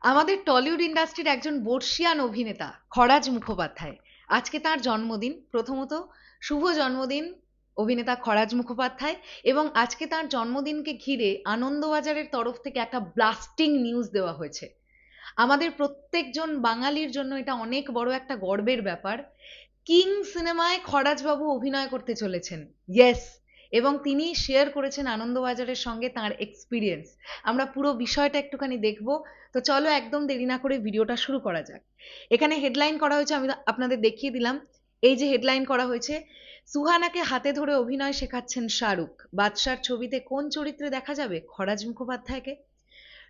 আমাদের টলিউড ইন্ডাস্ট্রির একজন বর্ষিয়ান অভিনেতা খরাজ মুখোপাধ্যায়, আজকে তার জন্মদিন। প্রথমত শুভ জন্মদিন অভিনেতা খরাজ মুখোপাধ্যায়। এবং আজকে তার জন্মদিনকে ঘিরে আনন্দবাজারের তরফ থেকে একটা ব্লাস্টিং নিউজ দেওয়া হয়েছে। আমাদের প্রত্যেকজন বাঙালির জন্য এটা অনেক বড় একটা গর্বের ব্যাপার। কিং সিনেমায় খরাজবাবু অভিনয় করতে চলেছেন। ইয়েস। এবং তিনি শেয়ার করেছেন আনন্দবাজারের সঙ্গে তার এক্সপিরিয়েন্স। আমরা পুরো বিষয়টা একটুখানি দেখব। তো চলো একদম দেরি না করে ভিডিওটা শুরু করা যাক। এখানে হেডলাইন করা হয়েছে, আমি আপনাদের দেখিয়ে দিলাম। এই যে হেডলাইন করা হয়েছে, সুহানাকে হাতে ধরে অভিনয় শেখাচ্ছেন শাহরুখ। বাদশার ছবিতে কোন চরিত্রে দেখা যাবে খরাজ মুখোপাধ্যায়কে?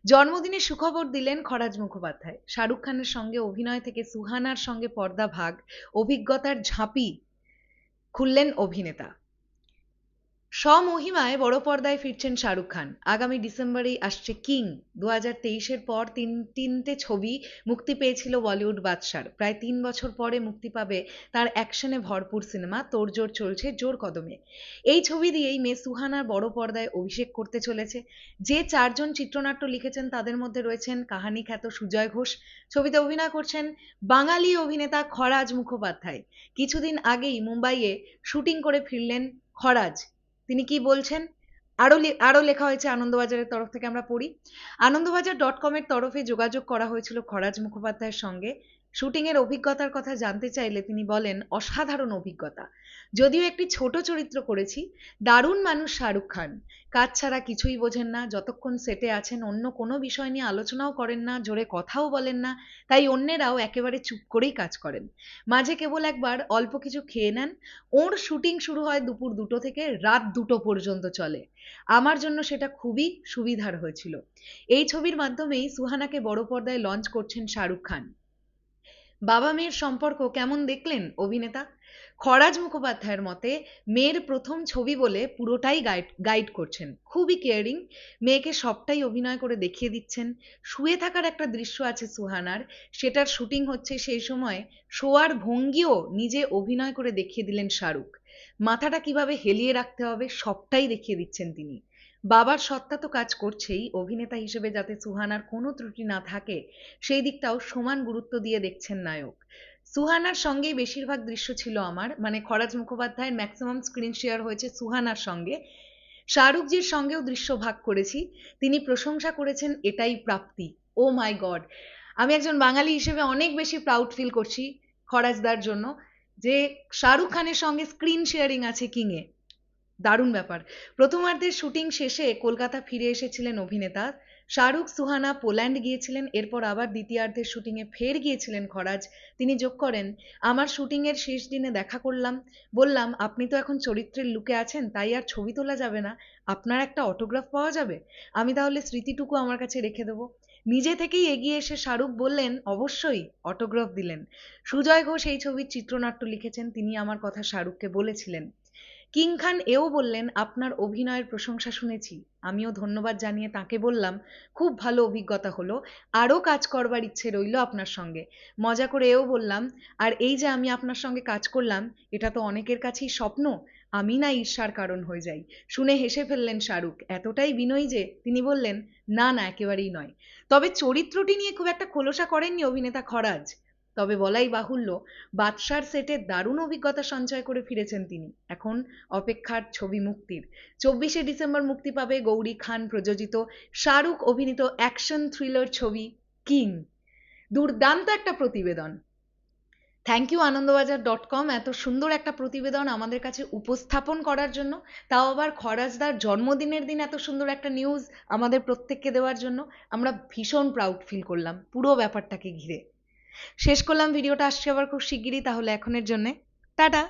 জন্মদিনে সুখবর দিলেন খরাজ মুখোপাধ্যায়। শাহরুখ খানের সঙ্গে অভিনয় থেকে সুহানার সঙ্গে পর্দা ভাগ, অভিজ্ঞতার ঝাঁপি খুললেন অভিনেতা। স্বমহিমায় বড় পর্দায় ফিরছেন শাহরুখ খান। আগামী ডিসেম্বরেই আসছে কিং। 2023-এর পর তিনটে ছবি মুক্তি পেয়েছিল বলিউড বাদশার। প্রায় 3 বছর পরে মুক্তি পাবে তার অ্যাকশনে ভরপুর সিনেমা তোড়জোড় চলছে জোর কদমে। এই ছবি দিয়েই মেয়ে সুহানার বড় পর্দায় অভিষেক করতে চলেছে। যে 4জন চিত্রনাট্য লিখেছেন তাদের মধ্যে রয়েছেন কাহানি খ্যাত সুজয় ঘোষ। ছবিতে অভিনয় করছেন বাঙালি অভিনেতা খরাজ মুখোপাধ্যায়। কিছুদিন আগেই মুম্বাইয়ে শুটিং করে ফিরলেন খরাজ। তিনি কি বলছেন আরো লেখা হয়েছে আনন্দবাজারের তরফ থেকে, আমরা পড়ি। আনন্দবাজার.com এর তরফে যোগাযোগ করা হয়েছিল খরাজ মুখোপাধ্যায়ের সঙ্গে। শুটিং এর অভিজ্ঞতার কথা জানতে চাইলে তিনি বলেন, অসাধারণ অভিজ্ঞতা। যদিও একটি ছোট চরিত্র করেছি। দারুণ মানুষ শাহরুখ খান। কাজ ছাড়া কিছুই বোঝেন না। যতক্ষণ সেটে আছেন অন্য কোনো বিষয় নিয়ে আলোচনাও করেন না, জোরে কথাও বলেন না। তাই অন্যেরাও একেবারে চুপ করেই কাজ করেন। মাঝে কেবল একবার অল্প কিছু খেয়ে নেন। ওর শুটিং শুরু হয় দুপুর 2টো থেকে রাত 2টো পর্যন্ত চলে। আমার জন্য সেটা খুবই সুবিধার হয়েছিল। এই ছবির মাধ্যমেই সুহানাকে বড় পর্দায় লঞ্চ করছেন শাহরুখ খান। বাবা মেয়ের সম্পর্ক কেমন দেখলেন অভিনেতা? খরাজ মুখোপাধ্যায়ের মতে মেয়ের প্রথম ছবি বলে পুরোটাই গাইড করছেন। খুবই কেয়ারিং। মেয়েকে সবটাই অভিনয় করে দেখিয়ে দিচ্ছেন। শুয়ে থাকার একটা দৃশ্য আছে সুহানার, সেটার শুটিং হচ্ছে সেই সময় শোয়ার ভঙ্গিও নিজে অভিনয় করে দেখিয়ে দিলেন শাহরুখ। মাথাটা কিভাবে হেলিয়ে রাখতে হবে সবটাই দেখিয়ে দিচ্ছেন তিনি। বাবার সত্তা তো কাজ করছেই, অভিনেতা হিসেবে যাতে সুহানার কোনো ত্রুটি না থাকে সেই দিকটাও সমান গুরুত্ব দিয়ে দেখছেন নায়ক। সুহানার সঙ্গেই বেশিরভাগ দৃশ্য ছিল আমার, মানে খরাজ মুখোপাধ্যায়ের ম্যাক্সিমাম স্ক্রিন শেয়ার হয়েছে সুহানার সঙ্গে। শাহরুখজির সঙ্গেও দৃশ্য ভাগ করেছি। তিনি প্রশংসা করেছেন, এটাই প্রাপ্তি। ও মাই গড, আমি একজন বাঙালি হিসেবে অনেক বেশি প্রাউড ফিল করছি খরাজদার জন্য যে শাহরুখ খানের সঙ্গে স্ক্রিন শেয়ারিং আছে কিংয়ে। দারুণ ব্যাপার। প্রথমার্ধের শুটিং শেষে কলকাতা ফিরে এসেছিলেন অভিনেতা। শাহরুখ সুহানা পোল্যান্ড গিয়েছিলেন, এরপর আবার দ্বিতীয়ার্ধের শুটিংয়ে ফের গিয়েছিলেন খরাজ। তিনি যোগ করেন, আমার শুটিংয়ের শেষ দিনে দেখা করলাম, বললাম আপনি তো এখন চরিত্রের লুকে আছেন, তাই আর ছবি তোলা যাবে না, আপনার একটা অটোগ্রাফ পাওয়া যাবে? আমি তাহলে স্মৃতিটুকু আমার কাছে রেখে দেবো। নিজে থেকেই এগিয়ে এসে শাহরুখ বললেন অবশ্যই, অটোগ্রাফ দিলেন। সুজয় ঘোষ এই ছবির চিত্রনাট্য লিখেছেন, তিনি আমার কথা শাহরুখকে বলেছিলেন। কিং খান এও বললেন, আপনার অভিনয়ের প্রশংসা শুনেছি। আমিও ধন্যবাদ জানিয়ে তাকে বললাম, খুব ভালো অভিজ্ঞতা হলো, আরও কাজ করবার ইচ্ছে রইল আপনার সঙ্গে। মজা করে এও বললাম, আর এই যে আমি আপনার সঙ্গে কাজ করলাম, এটা তো অনেকের কাছেই স্বপ্ন, আমি না ঈর্ষার কারণ হয়ে যাই। শুনে হেসে ফেললেন শাহরুখ, এতটাই বিনয়ী যে তিনি বললেন, না না একেবারেই নয়। তবে চরিত্রটি নিয়ে খুব একটা খোলসা করেননি অভিনেতা খরাজ। তবে বলাই বাহুল্য, বাদশার সেটে দারুণ অভিজ্ঞতা সঞ্চয় করে ফিরেছেন তিনি। এখন অপেক্ষার ছবি মুক্তির। 24শে ডিসেম্বর মুক্তি পাবে গৌরী খান প্রযোজিত, শাহরুখ অভিনীত অ্যাকশন থ্রিলার ছবি কিং। দুর্দান্ত একটা প্রতিবেদন। থ্যাংক ইউ আনন্দবাজার.com এত সুন্দর একটা প্রতিবেদন আমাদের কাছে উপস্থাপন করার জন্য, তাও আবার খরাজদার জন্মদিনের দিন এত সুন্দর একটা নিউজ আমাদের প্রত্যেককে দেওয়ার জন্য। আমরা ভীষণ প্রাউড ফিল করলাম পুরো ব্যাপারটাকে ঘিরে। শেষ করলাম ভিডিওটা, আসছে আবার খুব শিগগিরই। তাহলে এখনের জন্যে টাটা।